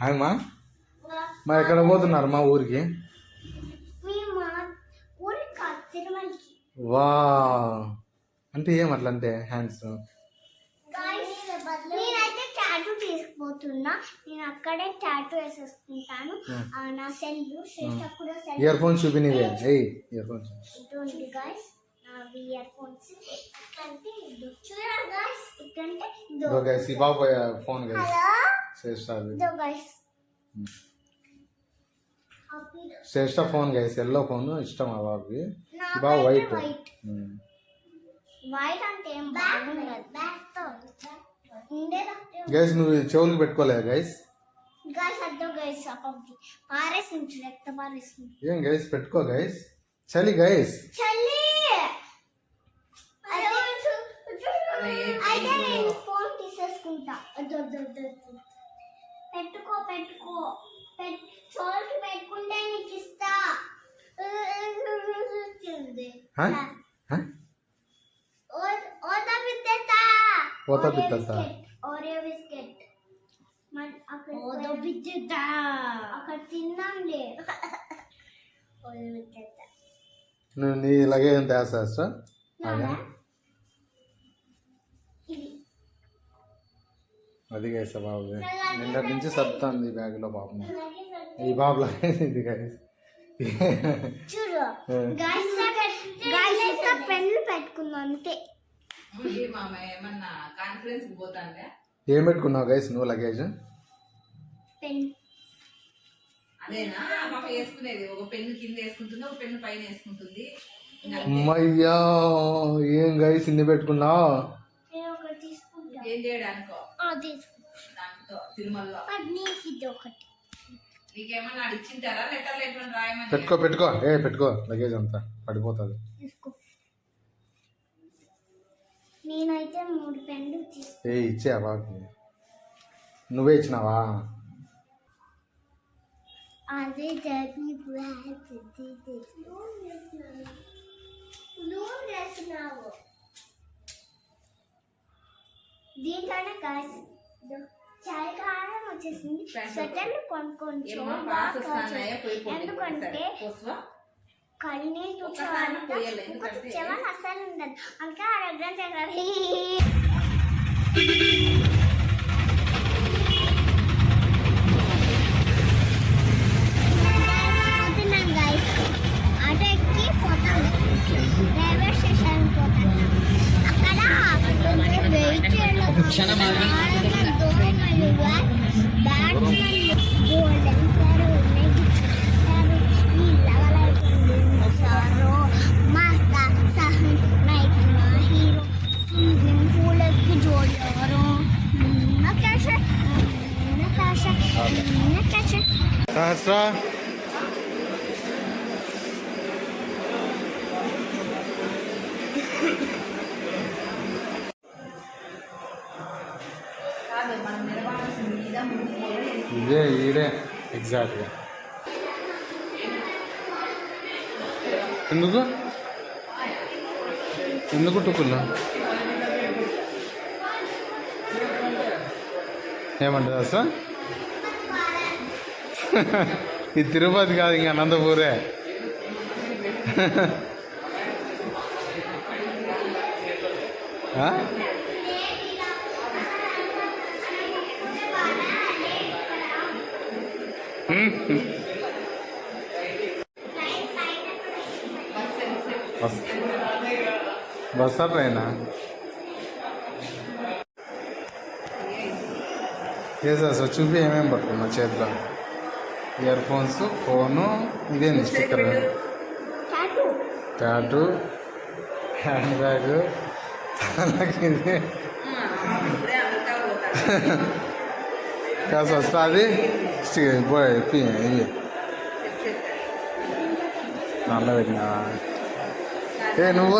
Hi మా మా ఎక్కడ పోతున్నారు మా ఊరికి? వా అంటే ఏం అట్లా అంటే హ్యాండ్స్ నేనైతే టాటూ తీసుకుపోతున్నా. నేను అక్కడే టాటూ వేసేసుకుంటాను. నా సెల్ కూడా సెల్ ఇయర్ ఫోన్స్ చూపినివే. ఏయ్ ఇయర్ ఫోన్స్ ఇటువంటి గైస్ నావి ఇయర్ ఫోన్స్ ఇక్కడంటే చూడండి గైస్ ఇక్కడంటే దో గైస్ ఈ బాబు ఫోన్ గైస్ శ్రేష్ఠ దో guys Shreshta phone guys yellow phone ఇష్టం ఆ బాబుకి. ఈ బాబు వైట్ వైట్ అంటే ఏం బాగుండదు. గైస్ నువ్వు చెవులకు పెట్టుకోలే గైస్? గైస్ అద్దో గైస్ అప్పటి పారేసించు రక్త పారేసించు. ఏం గైస్ పెట్టుకో గైస్. చలి గైస్ చలి అయితే నేను ఫోన్ తీసేసుకుంటా. పెట్టుకో పెట్టుకో చోల్కి పెట్టుకుంటే నీకు ఇస్తా. ఓతా బిత్తత ఓరియో బిస్కెట్ ఓదో బిత్తత అక్కడ తిన్నాంలే. ఓరియో బిస్కెట్ నువ్వు నీ ఇలాగే ఎంత వేస్తా అది గైస్ బాబు నిన్నటి నుంచి సత్తాంది బ్యాగ్లో పాపం. ఈ బాబు లాగే ఇది గైస్. చూడు గైస్ గైస్ పెన్ను పెట్టుకున్నా అంతే. ఏం పెట్టుకున్నావు గైస్ నువ్వు లగేజ్? పెన్ అదేనా పాప వేసుకునేది. ఒక పెన్ను కింద వేసుకుంటుంది, ఒక పెన్ను పైన వేసుకుంటుంది. అమ్మయ్యా ఏం గైస్ ఇన్ని పెట్టుకున్నావు? నేను ఒకటి తీసుకుంటా. ఏం చేయడానికో తీసుకుంటా తిరుమలలో. ఇది ఒకటి నీకేమన్నా ఇచ్చింటారా లెటర్లు ఎటువంటి రాయమని? పెట్టుకో పెట్టుకో పెట్టుకో లగేజ్ అంతా పడిపోతుంది. తీసుకో. నేనైతే 3 పెన్లు తీసుకున్నా. ఇచ్చా బాబు నువ్వే ఇచ్చినావా? అదే దీంట్లోనే కాసి చాయ్ కారం వచ్చేసింది. స్వెటర్లు కొనుక్కొని ఎందుకంటే కళ్ళనీళ్ళు చెవన్ అస్సలు ఉండదు. అందుకే ఆ దగ్గర ఆటో ఎక్కి పోతాను. రైల్వే స్టేషన్ పోతాను. అక్కడ వెయిట్ చేయడం గోల్డెన్ సార్ मास्ता सहन नाइक हीरो स्विमिंग पूल की जोड़ो नकाशा नकाशा नकाशा सहस्रा ఇదే ఎగ్జాక్ట్గా ఎందుకు ఎందుకు టుకున్నా ఏమంటుంది సార్? ఇది తిరుపతి కాదు ఇంకా అనంతపూరే. బస్సా ట్రైనా? సార్ చూపి ఏమేమి పట్టుకున్నా చేతిలో? ఇయర్ ఫోన్స్, ఫోను, ఇదేంటి స్టిక్కర్, టాటూ, హ్యాండ్ బ్యాగ్, ఇది కాస్త వస్తుంది. ఇవి నల్ల పెట్టినా నువ్వు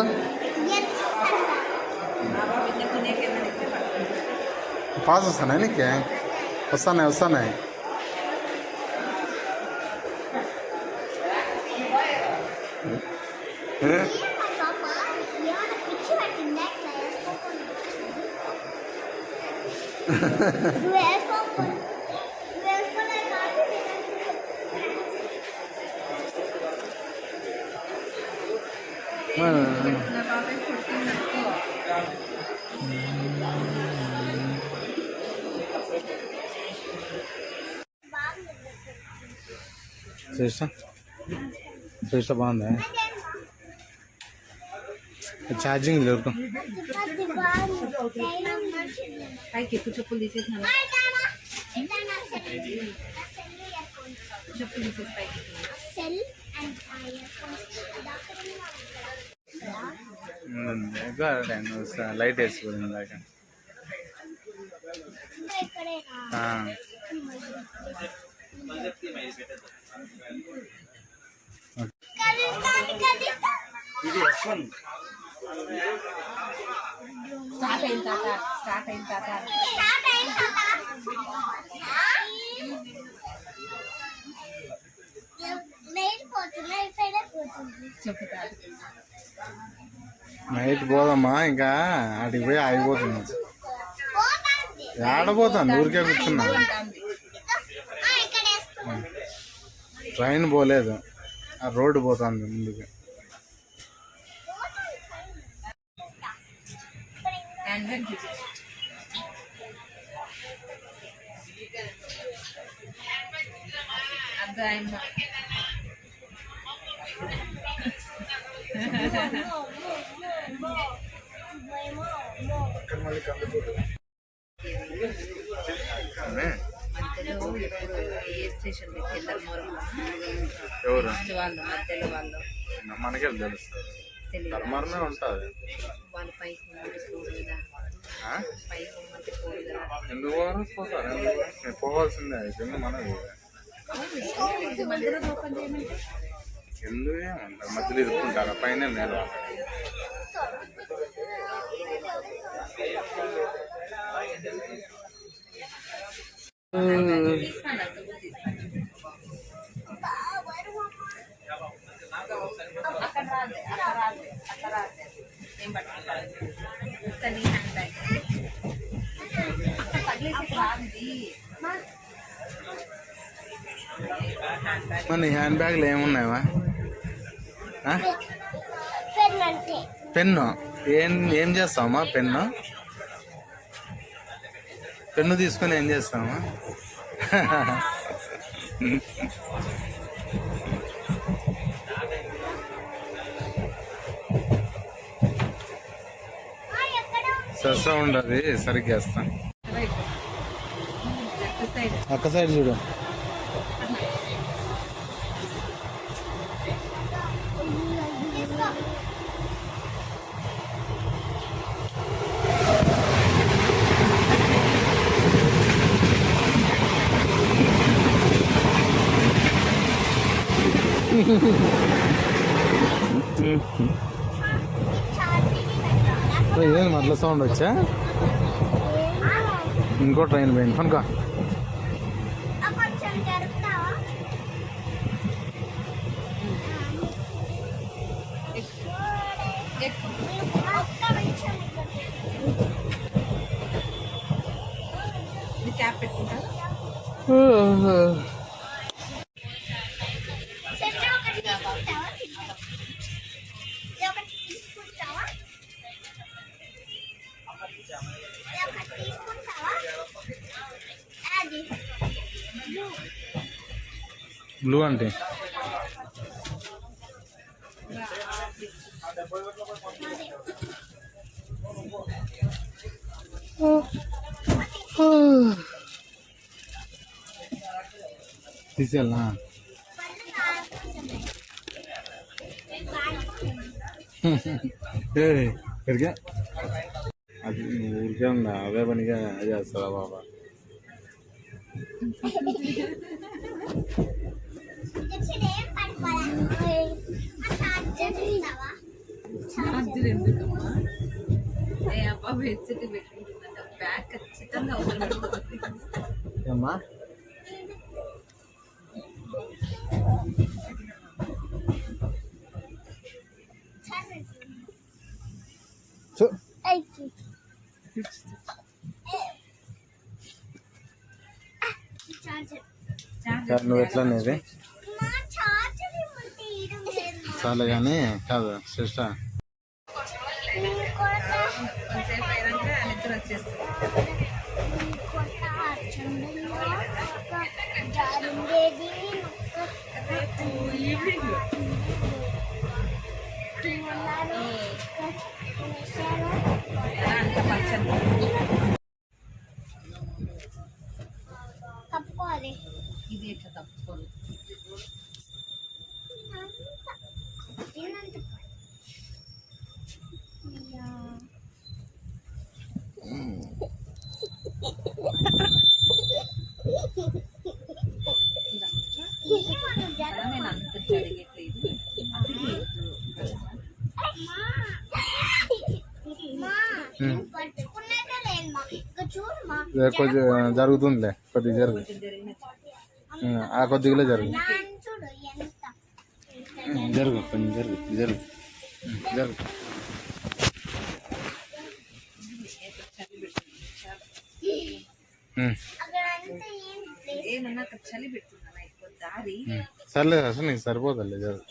పాస్ వస్తానా నీకే? వస్తాయి పెట్టుకున్న పాపే కొట్టిందనుకో. శ్రేష్ట బాగుందా? ఛార్జింగ్ దొరుకు పైకి ఎక్కువ చెప్పులు తీసేసిన చెప్పులు తీసేసి పైకి లైట్ వేసుకోండి ఇందాక. స్టార్ట్ అయిన తాత చెప్తారు. నైట్ పోదమ్మా, ఇంకా అడిగి పోయి ఆగిపోతుంది. ఆడపోతాను ఊరికే కూర్చున్నా. ట్రైన్ పోలేదు, ఆ రోడ్డు పోతుంది ముందుకు. అర్థమైందా? మధ్యలో ఎప్పుడు ఏ స్టేషన్ పెట్టింటారు ఎవరు వాళ్ళు మధ్యలో వాళ్ళు మనకే తెలుస్తుంది. ధర్మారమే ఉంటుంది. వాళ్ళు పైకి పోరు కదా, పైకి పోరు కదా. ఎందుకు పోతారు? పోవాల్సిందే అయిపోయింది మనది. మధ్యలో ఓపెన్ చేయమంటే ఎందుకు ఏమంటారు? మధ్యలో ఇరుక్కుంటారు, పైన నేను అక్కడ రాదే ఏం పట్టుకుంటారు పగిలేసి రాంది. మన హ్యాండ్ బ్యాగ్లు ఏమున్నాయా? పెన్ను ఏం చేస్తామా? పెన్ను తీసుకొని ఏం చేస్తామా? సస్తా ఉండదు, సరిగ్గా వేస్తాం. అక్క సైడ్ చూడు. ఇదేంటి మట్ల సౌండ్ వచ్చా? ఇంకో ట్రైన్ పోయింది కనుక. క్యాప్ పెట్టుకుంటారు. బ్లూ అంటే తీసేయాలా? ఇక్కడికే అది ఊరికే ఉందా? అదే పనిగా చేస్తావా బాబా? ఛార్జర్ ఎందుకమ్మా? ఏ అబ్బా హెడ్సెట్ పెట్టుకుంటుందంట, బ్యాగ్ ఖచ్చితంగా అవసరం పడుతుంది. ఏమ్మా నువ్వు ఎట్లా అనేది చాలా కానీ కాదు సిస్టర్. కొంతసేపు అయినాక నిద్ర వచ్చేస్తుంది. కొత్త చంద్రుల్లో ఒక జారుండేది రేపు ఈవినింగ్ అంత పచ్చని కప్పుకోవాలి. ఇది ఎట్లా తప్పుకోదు. నేను అంత జరిగేట్లేదు. కొంచెం జరుగుతుందిలే, కొద్దిగా జరుగు, ఆ కొద్దిగా జరుగు, జరుగు కొంచెం జరుగు జరుగు జరుగు. ఏమన్నా అక్కడ చలి పెట్టుకున్నాను ఎక్కువ దారి. సర్లేదు, అసలు నీకు సరిపోతుందిలే, జరుగు.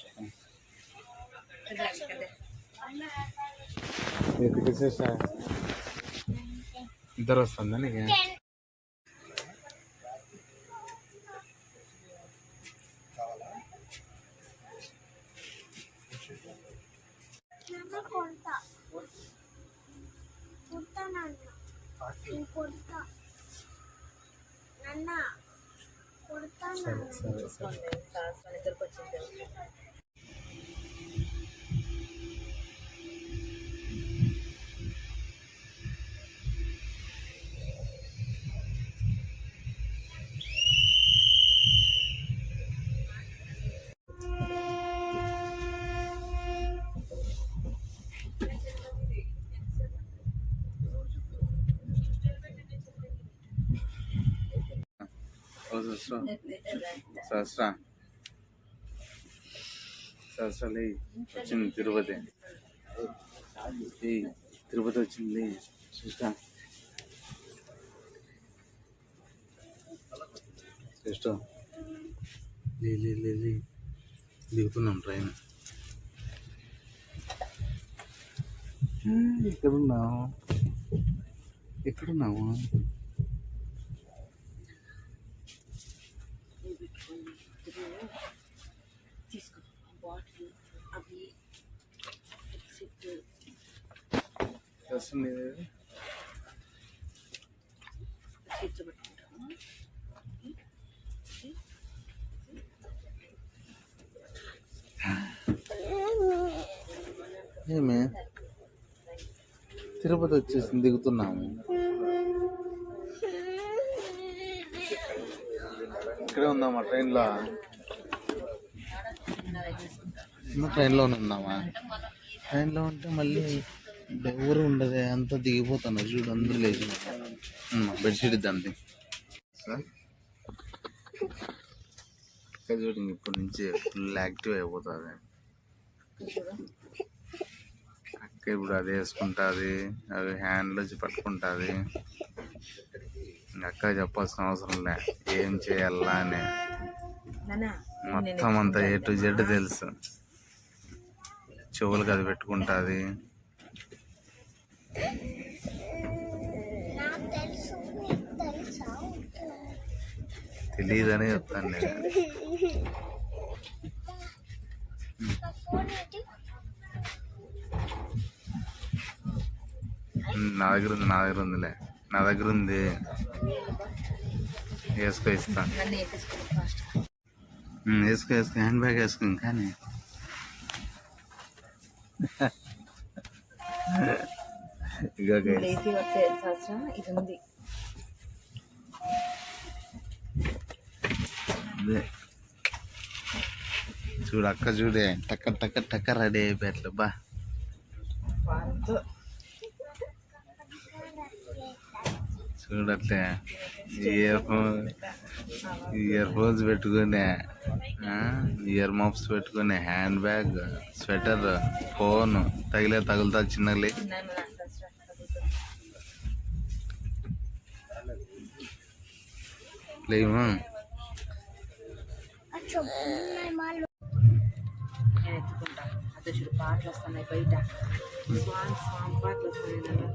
ఇద్దరు వస్తుందా నీకు? సరే సరే సరే. సహస్రాలు వచ్చింది తిరుపతి, తిరుపతి వచ్చింది సిస్టర్. Sister దిగుతున్నాం train. ఎక్కడున్నావు? ఎక్కడున్నావు? తీసుకో బాటిల్ అవి వస్తుంది. చేతిలో పెట్టుకుంటాము. ఏమే తిరుపతి వచ్చేసింది, దిగుతున్నాము. ఇక్కడే ఉందామా ట్రైన్లో? ట్రైన్లోనే ఉందామా? ట్రైన్లో ఉంటే మళ్ళీ ఎవరు ఉండదే, అంతా దిగిపోతాను. చూడు అందరూ లేచి బెడ్షీట్ ఇద్దాంది చూడు. ఇప్పటి నుంచి ఫుల్ యాక్టివ్ అయిపోతుంది అక్క. ఇప్పుడు అది వేసుకుంటుంది, అవి హ్యాండ్లో పట్టుకుంటుంది. అక్క చెప్పాల్సిన అవసరం లే ఏం చేయాలా అని. మొత్తం అంతా ఏ టు జెడ్ తెలుసు. చెవులకు అది పెట్టుకుంటుంది. తెలియదని చెప్తాను నేను. నా దగ్గర ఉందిలే, నా దగ్గర ఉంది. వేసుకో ఇస్తాను. వేసుకో హ్యాండ్ బ్యాగ్ వేసుకో. కానీ చూడు అక్క, చూడే టక్క టక్క టక్క రెడీ అయిపోయారు. బా చూడట్లే ఇయర్ ఫోన్స్ పెట్టుకునే, ఇయర్ మఫ్స్ పెట్టుకునే, హ్యాండ్ బ్యాగ్, స్వెటర్, ఫోన్ తగులుతా చిన్నలే. లేవు వస్తుంది చూడు, పాటలు వస్తున్నాయి బయట, స్వామి పాటలు వస్తున్నాయి కదా.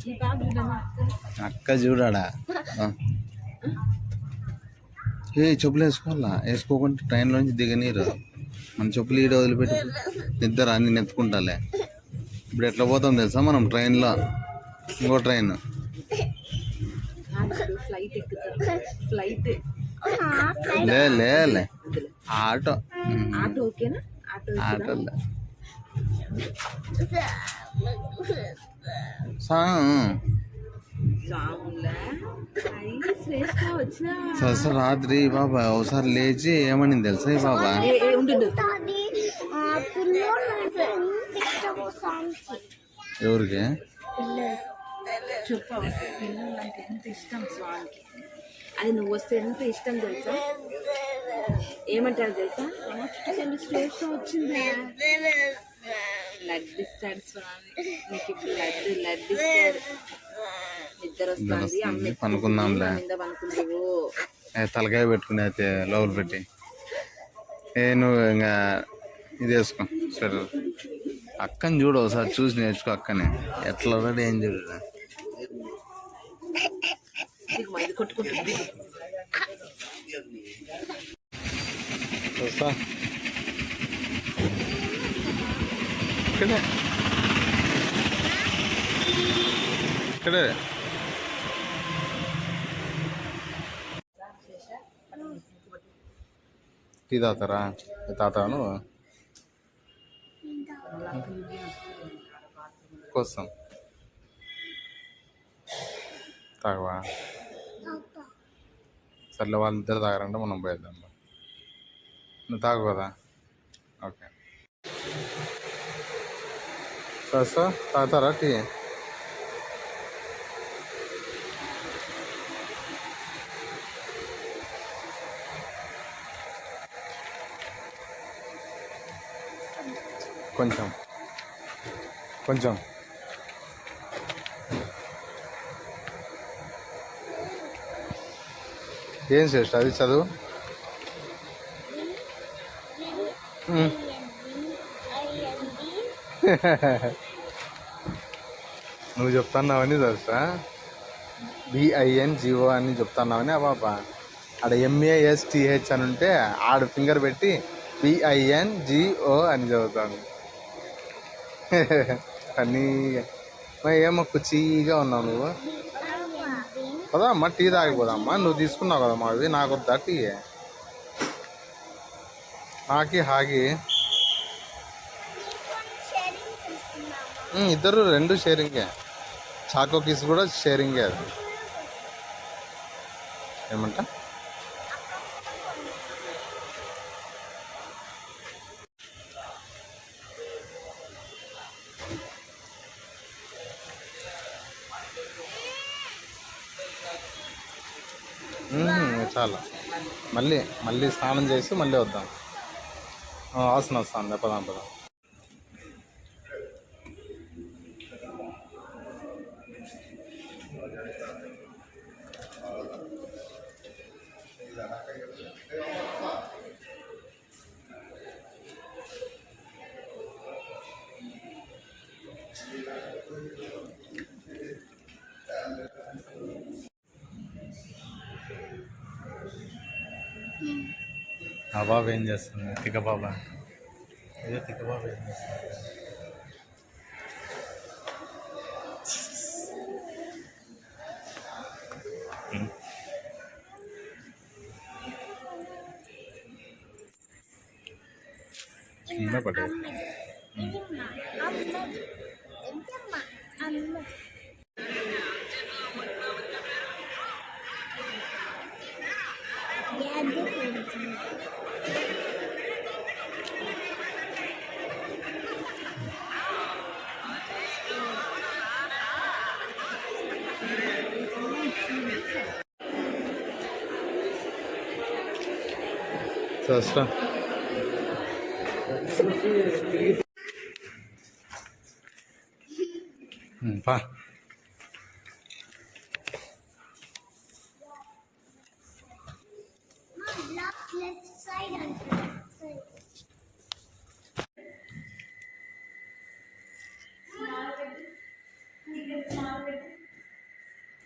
ఈ బ్యాగ్ చూడమ్మా. అక్క చూడాడా ఏ చెప్పులు వేసుకోవాలా, వేసుకోకుండా ట్రైన్లోంచి దిగనీరు. మన చెప్పులు ఈడ వదిలిపెట్టి నిద్ర అన్ని నెత్తుకుంటాలే. ఇప్పుడు ఎట్లా పోతాం తెలుసా మనం ట్రైన్లో, ఇంకో ట్రైన్ ఫ్లైట్ ఎక్కుతారు, ఫ్లైట్ లే ఆటో. ఆటో ఓకేనా? ఆటో ఆటోలే సరస రాత్రి బాబా ఒకసారి లేచి ఏమని తెలుసా ఈ బాబా, ఎవరికి చెప్పు, పిల్లలు అంటే ఎంత ఇష్టం స్వామికి. అది నువ్వు వస్తే ఎంత ఇష్టం తెలుసా? ఏమంటారు తెలుసా? స్టేజ్ వచ్చింది, లడ్డు ఇస్తాడు స్వామి నీకు, ఇప్పుడు లడ్డు ఇస్తాడు. నిద్ర వస్తుంది, పనుకుందాంలే. మీద పనుకుంటావు, తలకాయ పెట్టుకుని అయితే లోపల పెట్టి. నువ్వు ఇంకా ఇది వేసుకో సరే. అక్కని చూడు ఒకసారి, చూసి నేర్చుకో అక్కని ఎట్లా రెడీ ఏం చూడు. కొట్టుకుంటుంది. ఇక్కడే ఇక్కడే టీ తాతారా? తాతాను కోసం తాగవా? సర్లే, వాళ్ళిద్దరు తాగరంటే మనం పోయేద్దాం. నువ్వు తాగు కదా, ఓకే. సో తాగుతారా టీ? కొంచెం కొంచెం ఏం చేస్తా అది చదువు. నువ్వు చెప్తున్నావని తెలుసా, BINGO అని చెప్తున్నావని. ఆ బాబా ఆడ MASTH అని ఉంటే ఆడ ఫింగర్ పెట్టి BINGO అని చదువుతాను. కానీ ఏమో కుచీగా ఉన్నావు నువ్వు. కదా అమ్మ, టీ తాగిపోదమ్మా. నువ్వు తీసుకున్నావు కదా మాది, నాకు వద్దా టీ? నాకి హాగి ఇద్దరు రెండు షేరింగే. చాకో కిస్ కూడా షేరింగే. అది ఏమంట చాలా. మళ్ళీ స్నానం చేసి మళ్ళీ వద్దాం. వాసన వస్తుంది, పదాం. ఆ బాబు ఏం చేస్తుంది? తిక్క బాబా, ఏదో తిక్క బాబు ఏం చేస్తుంది? కింద పడ్డది. Sastra. Pa.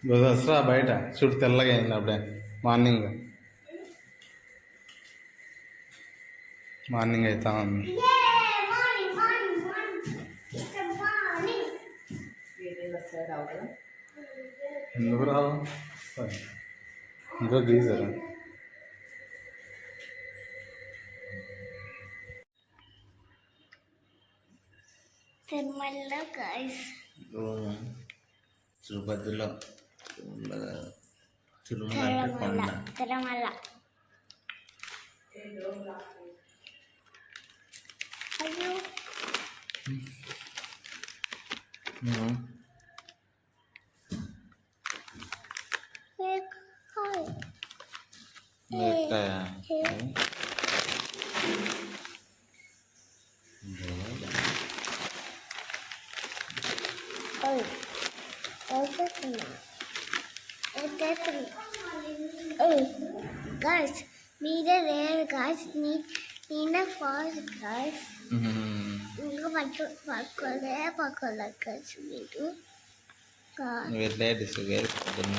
దసరా బయట చుట్టూ తెల్లగా అయింది అప్పుడే మార్నింగ్ అవుతా ఉంది. మార్నింగ్ మార్నింగ్ మార్నింగ్ ఎందుకు రావు ఇంకా గీజర్ తిరుమల గైస్ తిరుపతిలో తిరుమల అంటే కొండ. తిరుమల అయ్యో మిరపకాయ guys, మీరే రేర్ guys, నేనే ఫాస్ట్ guys. ఇంకా పట్టుకోలే guys మీరు. లేడీస్ వేరు పొద్దున్న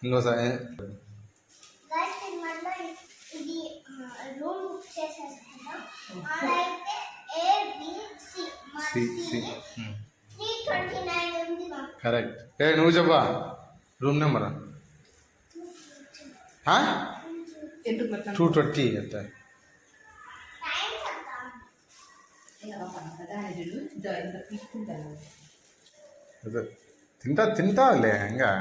ఇంకోసారి guys, తిరుమలలో ఇది రూమ్ బుక్ చేసేసుకుందాం. అలాగే ABC సి 329 ఉంది మా. కరెక్ట్. నువ్వు చెప్పా రూమ్ నెంబర్ 220 అంట. టైం చెప్తాం. తింటాలే ఇంకా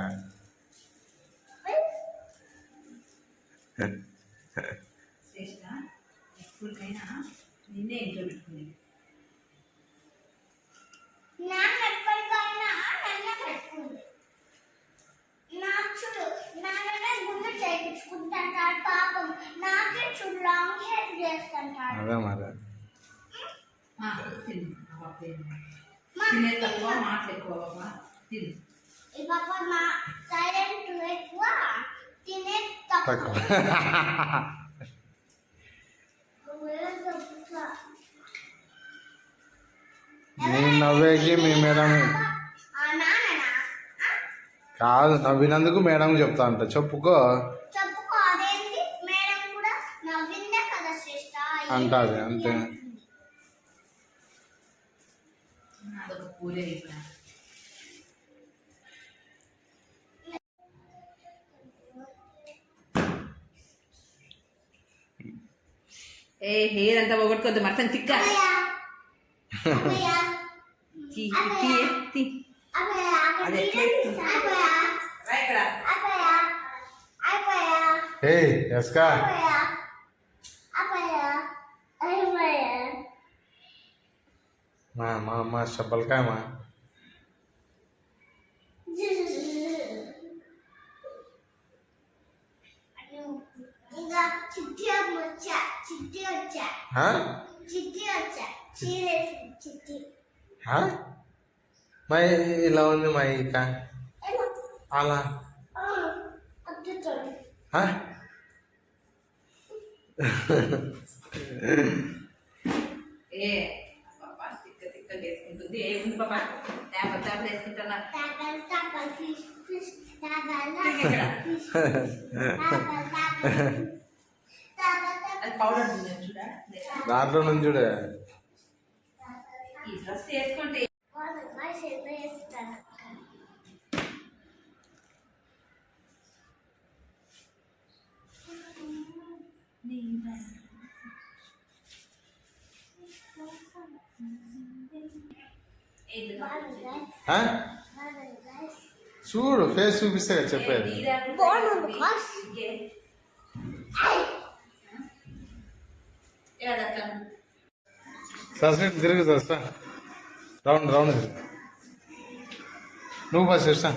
నిన్నే ఇంట్లో పెట్టుకుని నాన్న ఎప్పటికైనా నన్ను పెట్టుకుంది. నాకు చూడు నాన్న గుండె చేయించుకుంటాడు పాపం. నాకే చూడు లాంగ్ హెయిర్ చేస్తుంటాడు. అదే మరి తినే తక్కువ మాటలు ఎక్కువ తిను. ఈ పాప మా సైలెంట్ ఎక్కువ తినే తక్కువ. నేను నవ్వేకి మీ మేడం కాదు, నవ్వినందుకు మేడం చెప్తా అంట. చెప్పుకో చెప్పుకో. అదేంటి మేడం కూడా నవ్విందే కదా శ్రేష్ట అంటాది అంతే. అదొక పూరే హెయిర్ అంతా పోగొట్టుకోద్దు మర్సం తిక్క అది ఎస్కా మా చెప్పలకాయమా ఇంకా చిట్టి వచ్చా చిట్టి వచ్చా చిట్టి వచ్చా చీరేసి చిట్టి మా ఇలా ఉంది మా ఇక అలా అద్దుతుంది. ఏ పాపా తిక్క తిక్క వేసుకుంటుంది. ఏ ఉంది పాపా ట్యాబ్ ట్యాబ్ వేసుకుంటున్నా. అది పౌడర్ ఉంది చూడా దాంట్లో నుంచి చూడే ఈ డ్రెస్ వేసుకుంటే చూడు ఫేస్ చూపిస్తే కదా చెప్పేది. సస్పెక్ట్ తిరుగు సస్తా రౌండ్ రౌండ్ తిరుగు నువ్వు బస్ చేస్తా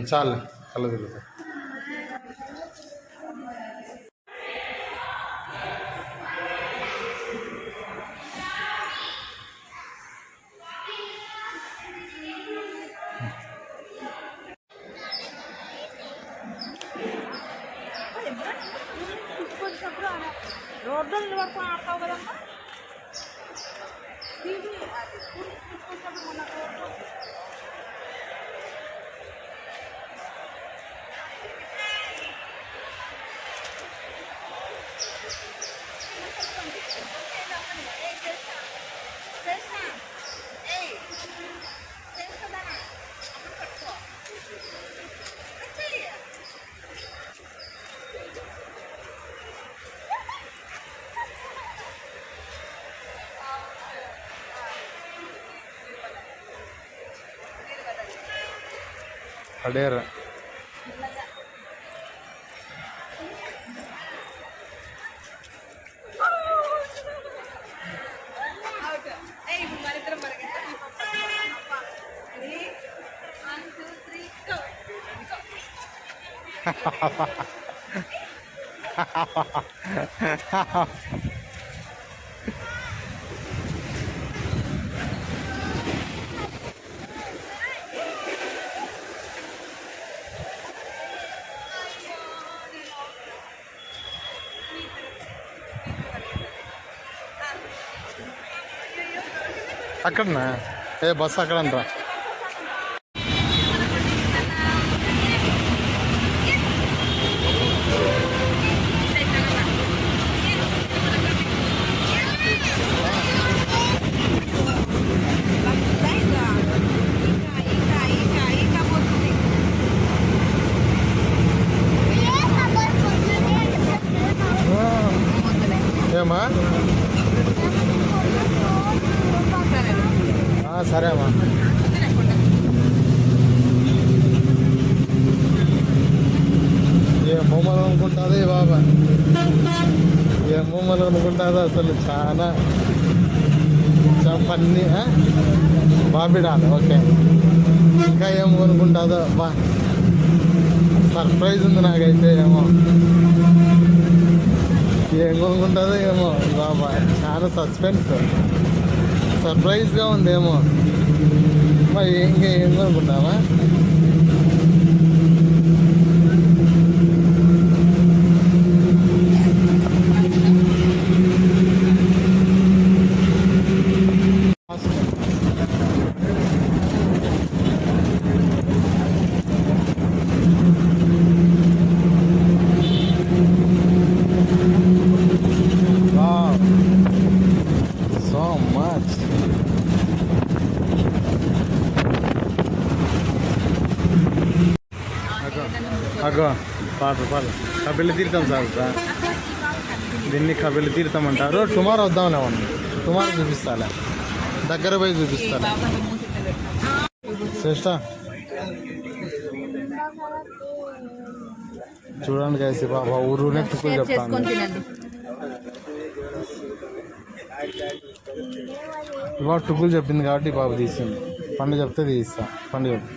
చాలు కళ్ళు తిరుగుతా రోడ్డు నిలబడుకొని ఆడతావు కదమ్మా అడేరా అక్కడనా ఏ బస్సు అక్కడ అంటారా ఏమా సరే అమ్మా ఏ బొమ్మలు అనుకుంటుందో బాబా ఏ బొమ్మలు అనుకుంటుందో అసలు చాలా పన్ని బాబిడాలి ఓకే ఇంకా ఏం కొనుక్కుంటుందో బా సర్ప్రైజ్ ఉంది నాకైతే ఏమో ఏం కొనుక్కుంటుందో ఏమో బాబా చాలా సస్పెన్స్ సర్ప్రైజ్గా ఉందేమో మరి ఇంకా ఏం కొనుక్కుంటావా అగో పాటలు కబిల్లి తీర్థం సార్ దీన్ని కబిల్లి తీర్థం అంటారు టుమారో వద్దాంలే వాడిని టుమారో చూపిస్తాలే దగ్గర పోయి చూపిస్తాలే శ్రేష్ట చూడండి కలిసి బాబా ఊరునే తుక్కులు చెప్తాను ఇవాళ టుక్కులు చెప్పింది కాబట్టి బాబు తీసింది పండు చెప్తే తీస్తా పండు చెప్పు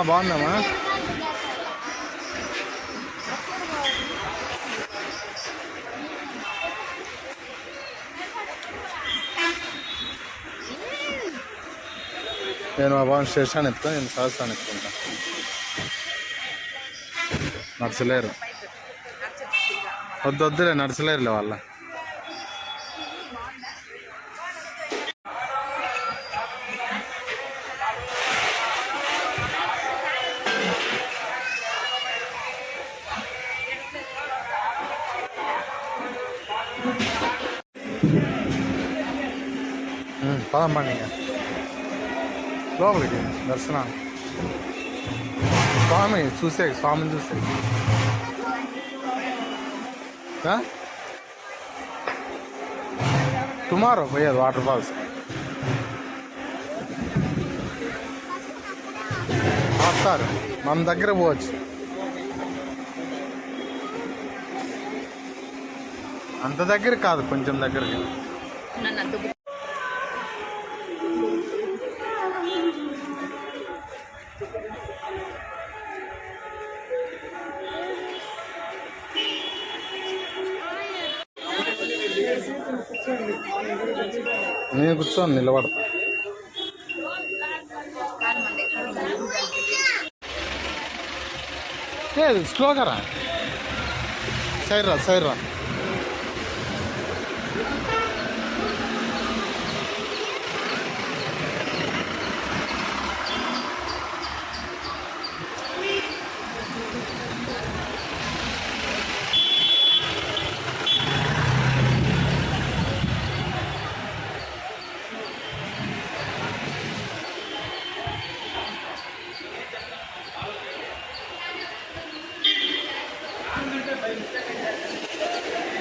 బాగుందమ్మా. నేను మా బాబు స్టేషన్ ఎత్తుకొని నేను సహస్రాన్ని ఎత్తుకుంటా. నడచలేరు, వద్దులే నడచలేరులే వాళ్ళ. పదమ్మండి ఇంకా లోపలికి దర్శనం. స్వామిని చూసే టుమారో పోయేది వాటర్ ఫాల్స్. వస్తారు, మన దగ్గర పోవచ్చు. అంత దగ్గర కాదు, కొంచెం దగ్గరకి. నేను కూర్చోను, నిలబడతా. స్లోగా రా, సైడ్ రా.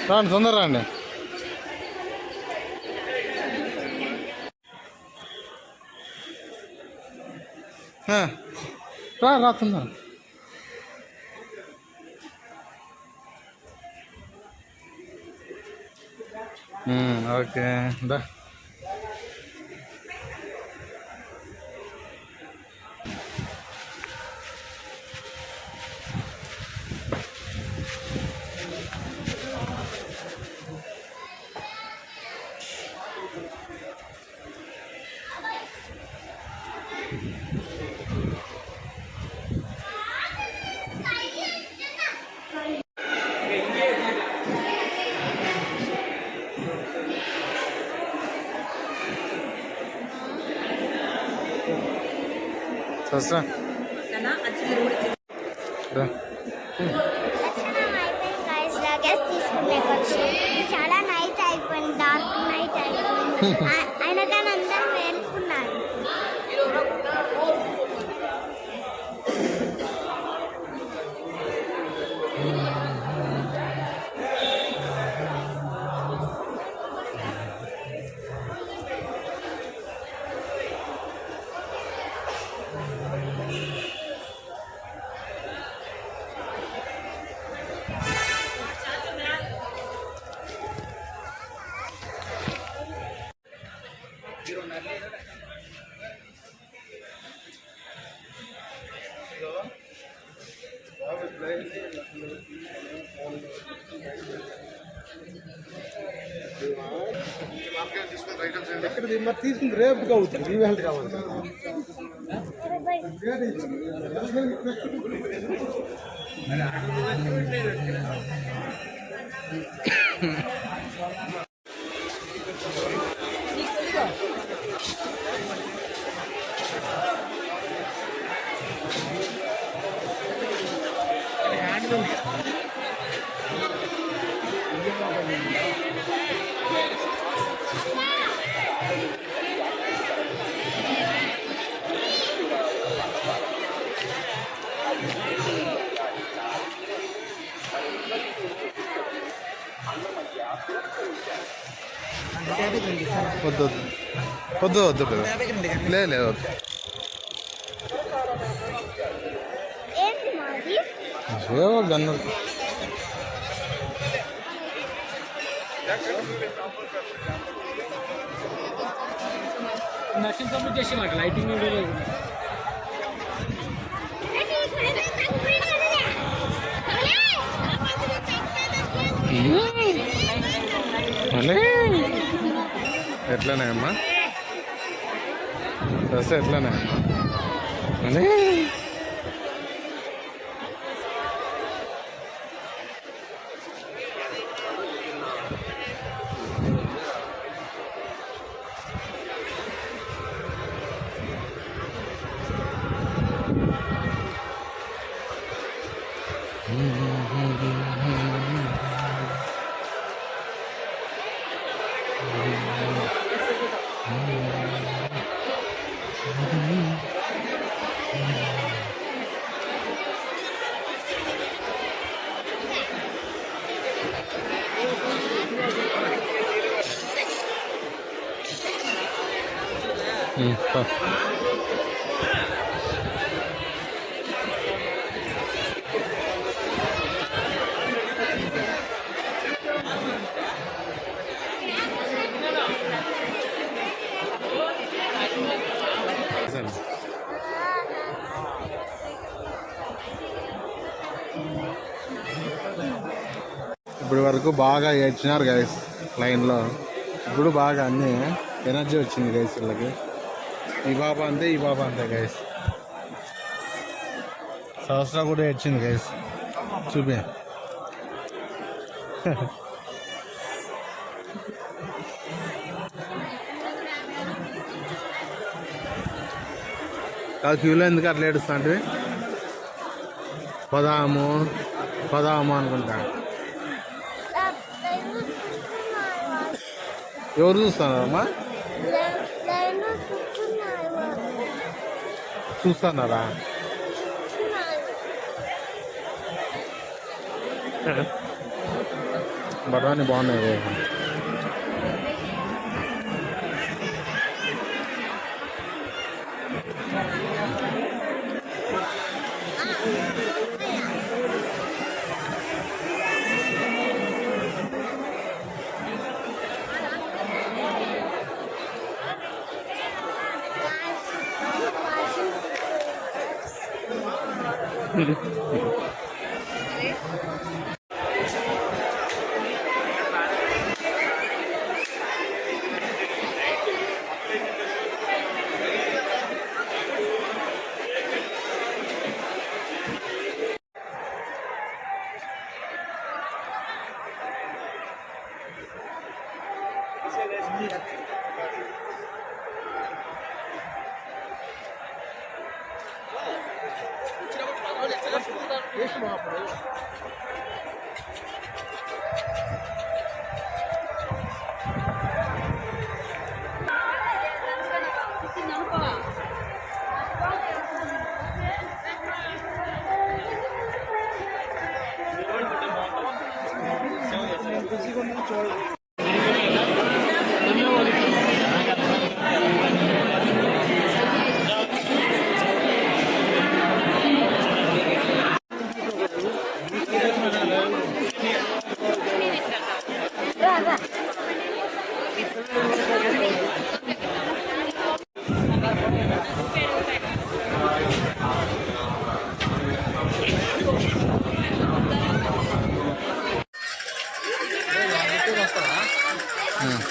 రండి, తొందర రండి. రా తొందర. ఓకే దా. సస్రా చాలా నైట్ అయిపోయింది, డార్క్ నైట్ అయిపోయింది. అయినా కానీ అందరూ మేలుకున్నారు. మరి తీసుకుంటే రేపు అవుతుంది, ఈవెంట్ కావాలి. వద్దు వద్దు వద్దు వద్దు లేదు వద్దు. ఏవో గన్ను నచ్చిన కంప్లీట్ చేసి మాట లైటింగ్ మళ్ళీ ఎట్లానే అమ్మా డ్రెస్ ఎట్లానే అమ్మా మళ్ళీ ఇప్పటి వరకు బాగా ఏడ్చినారు గైస్ లైన్లో. ఇప్పుడు బాగా అన్నీ ఎనర్జీ వచ్చింది గైస్ వీళ్ళకి. ఈ పాప అంతే, ఈ పాప అంతే గైస్. సంవత్సరం కూడా ఏడ్చింది గైస్. చూపి కాదు క్యూలో ఎందుకు అట్లా ఏడుస్తా అంటే పదాము పదాము అనుకుంటా. ఎవరు చూస్తున్నారమ్మా? చూస్తున్నారా? బఠానీ బాగున్నాయి.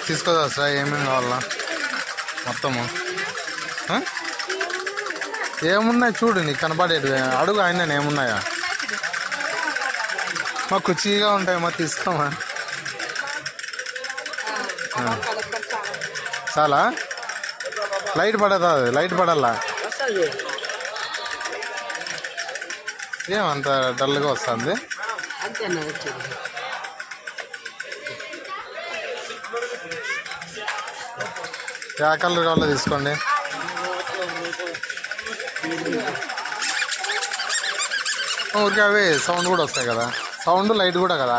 తీసుకోదా సార్? ఏమేమి కావాలా మొత్తము? ఏమున్నాయి చూడు, నీకు కనపడేది అడుగు. ఆయన ఏమున్నాయా? మా కుర్చీగా ఉంటాయి, మా తీసుకోమా? చాలా లైట్ పడదా? లైట్ పడాలా? ఏమంత డల్గా వస్తుంది? ఏ కలర్ కావాలో తీసుకోండి. ఊరికే అవి సౌండ్ కూడా వస్తాయి కదా, సౌండ్ లైట్ కూడా కదా.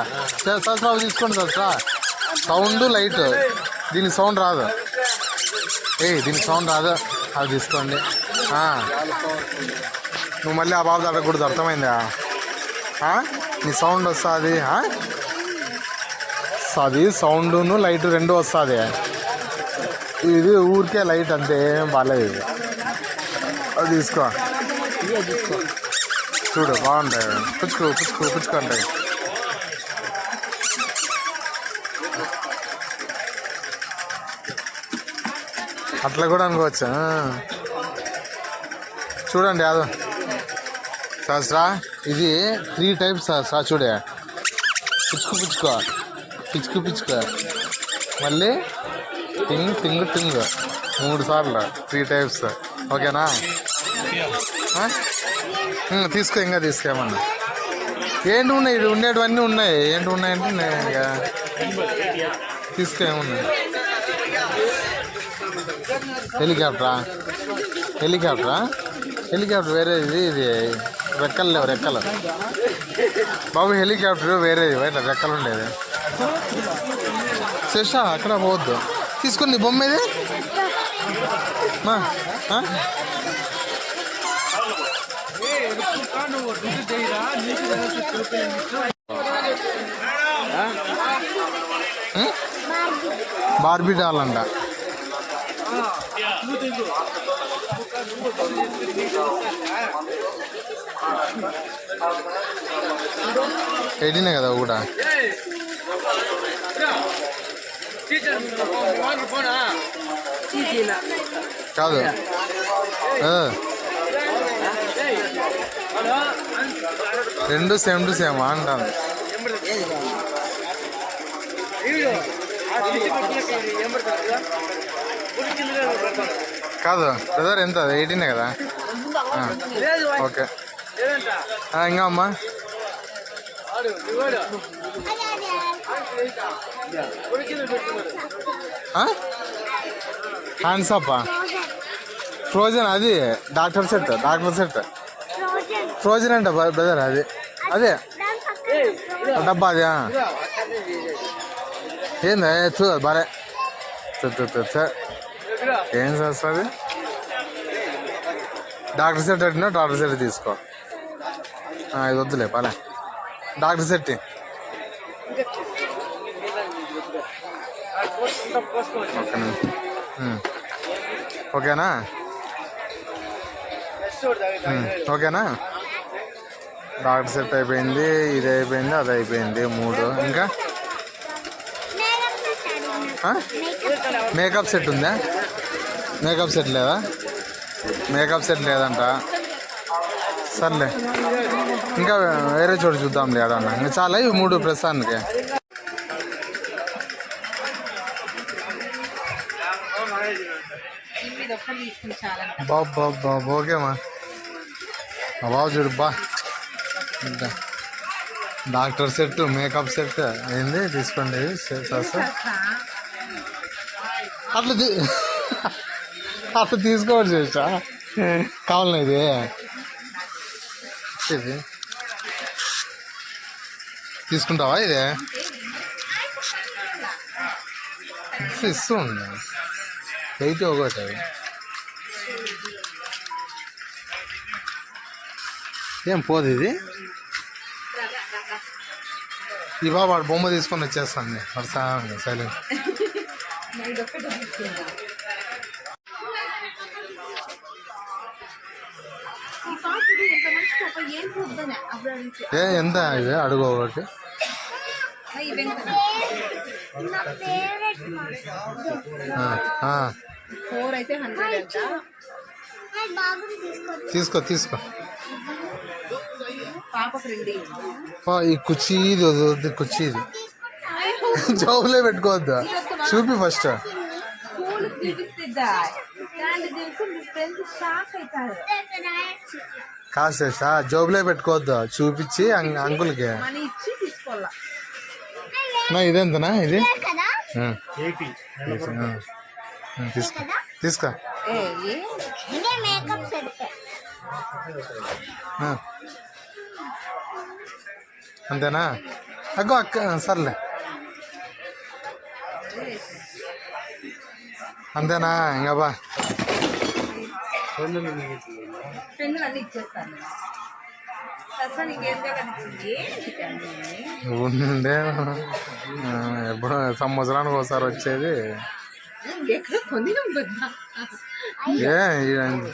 సార్ అవి తీసుకోండి సార్. సౌండ్ లైట్, దీనికి సౌండ్ రాదు. దీనికి సౌండ్ రాదు, అవి తీసుకోండి. నువ్వు మళ్ళీ ఆ బాబు అడగకూడదు, అర్థమైందా? నీ సౌండ్ వస్తుంది, అది సౌండ్ను లైట్ రెండు వస్తుంది. ఇది ఊరికే లైట్ అంతే, ఏం బాగాలేదు. ఇది అది తీసుకో చూడు, బాగుంటాయి. పుచ్చుకుంటాయి. అట్లా కూడా అనుకోవచ్చు. చూడండి యాదవ్ సహస్రా, ఇది 3 టైప్స్ సహస్రా. చూడే, పిచ్చుకో మళ్ళీ టింగ్ 3 సార్లు 3 టైప్స్. ఓకేనా? తీసుకో, ఇంకా తీసుకోమన్నా. ఏంటి ఉన్నాయి, ఇది ఉండేటివన్నీ ఉన్నాయి. ఏంటి ఉన్నాయంటే తీసుకో. ఏమున్నాయి? హెలికాప్టర్ వేరేది, ఇది రెక్కలు లేవు. రెక్కలు బాబు, హెలికాప్టర్ వేరేది, బయట రెక్కలు ఉండేది. శేషా అక్కడ పోవద్దు. తీసుకుంది బొమ్మ ఇది. బార్బీ డాల్ అంట. ఎడినే కదా కూడా. కాదు, 2 సేమ్ టు సేమ్ అంటాను. కాదు బ్రదర్, ఎంత 18 కదా. ఓకే, ఇంకా అమ్మా. హ్యాండ్సప్పా, ఫ్రోజన్. అది డాక్టర్ సెట్. ఫ్రోజన్ అంట బ్రదర్. అదే డబ్బా. అది ఏంది చూ బారే. ఏం చేస్తుంది? డాక్టర్ సెట్ అడిగినా డాక్టర్ సెట్ తీసుకో. ఇది వద్దులే పలే. డాక్టర్ సెట్ ఓకేనా? ఓకేనా? డాక్టర్ సెట్ అయిపోయింది, ఇది అయిపోయింది, అది అయిపోయింది. 3 ఇంకా మేకప్ సెట్ ఉందా? మేకప్ సెట్ లేదా? మేకప్ సెట్ లేదంట. సర్లే, ఇంకా వేరే చోటు చూద్దాంలే. ఏడన్నా ఇంకా చాలా, ఇవి 3 ప్రస్తుతానికి. బాబా ఓకేమా. బాబు చూడు బా, డాక్టర్ సెట్, మేకప్ సెట్ ఏంది తీసుకోండి. అట్లా తీసుకోవచ్చు చేసా. కావాలన్నా ఇది తీసుకుంటావా? ఇది ఇస్తూ ఉంది. 80 ఒకటి. అది ఏం పోదు ఇది. ఈ బాబు వాడు బొమ్మ తీసుకొని వచ్చేస్తాను. సైలెంట్. ఎంత ఇది? అడుగు ఒకటి. తీసుకో. ఈ కుర్చీ ఇది వద్దు. కుర్చీ ఇది జోబులే పెట్టుకోవద్దు. చూపి ఫస్ట్. కాసేసా జోబులే పెట్టుకోవద్దు. చూపించి అంకుల్కి. ఇదెంతనా? ఇది తీసుకో. అంతేనా? అగ్గో అక్క, సర్లే. అంతేనా? ఇంకా బా ఉండే ఎప్పుడు సంవత్సరానికి ఒకసారి వచ్చేది.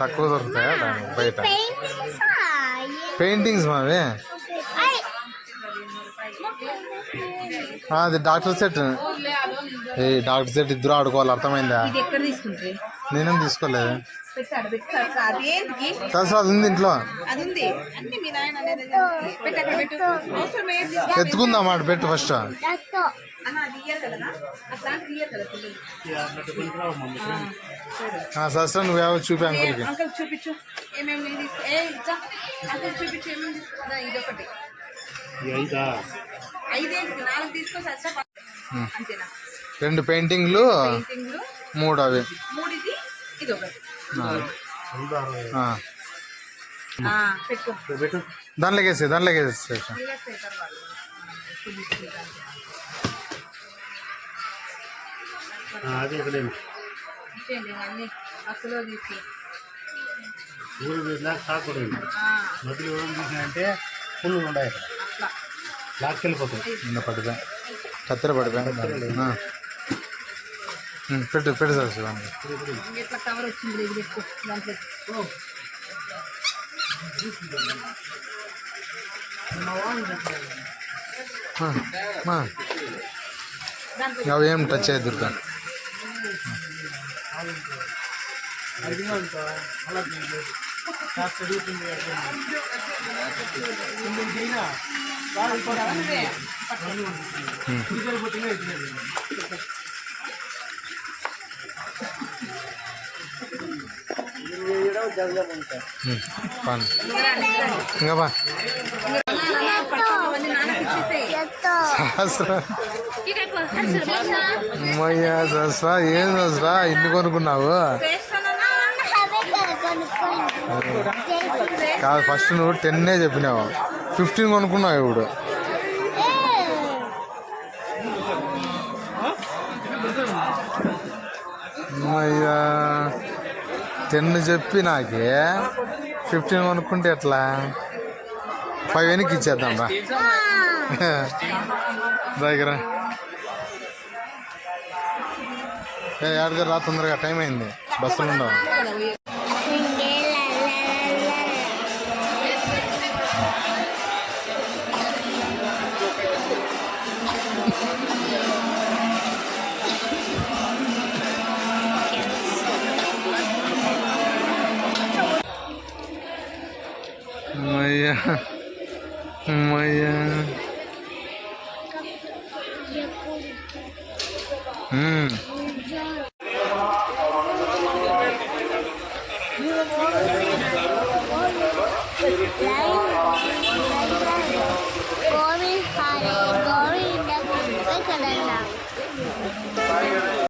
తక్కువ దొరుకుతాయా బయట? పెయింటింగ్స్ మావి. అది డాక్టర్ సెట్. డాక్టర్ సెట్ ఇద్దరు ఆడుకోవాలి. అర్థమైందా? నేనేం తీసుకోలేదు. పెట్టాడు అదేంటికి తెలుసు అది ఉంది ఇంట్లో. అది ఉంది అన్ని మీ నాయన అనేది పెట్టు అక్కడ పెట్టు అవసరం ఏంటి ఎత్తుకుందాం మాట పెట్టు ఫస్ట్. అన్న అది ఇయ్యారు కదా అట్లాంటి ఇయ్యారు కదా పిల్లలు. సస్తా నువ్వు ఎవరు చూపి అంకుల్కి. అంకల్ చూపించు ఏమేమి అంకల్ చూపించు ఏమేమి తీసుకున్నా. ఇదొకటి 5 4 తీసుకో సస్తా అంతేనా. 2 పెయింటింగ్లు, పెయింటింగ్లు 3 అవి. 3 ఇది ఒకటి పెట్టు. దాంట్లోకి వేసి తర్వాత అన్ని అసలు తీసి అంటే ఫుల్ ఉన్నాయి లాక్కెళ్ళిపోతాయి. పడిపోయి కత్తెర పడిపోయి పెట్టు పెట్టు సార్ శివాన్ని. ఇట్లా కవర్ వచ్చింది ఇది పెట్టుకో దాంట్లో. అవి ఏం టచ్ అయ్యి దుర్గా. ఇంకా బా అమ్మయ్యా సస్రా ఏం సస్రా ఇన్ని కొనుక్కున్నావు? కాదు ఫస్ట్ నువ్వు 10 చెప్పినావు, 15 కొనుక్కున్నావు ఇప్పుడు. అమ్మయ్యా 10 చెప్పి నాకే 15 కొనుక్కుంటే ఎట్లా? 5 వెనక్కి ఇచ్చేద్దాం రా దగ్గర. ఏడగా రా తొందరగా, టైం అయింది, బస్సులు ఉండవు. అమ్మయ్యా అమ్మయ్యా గోవింద గోవింద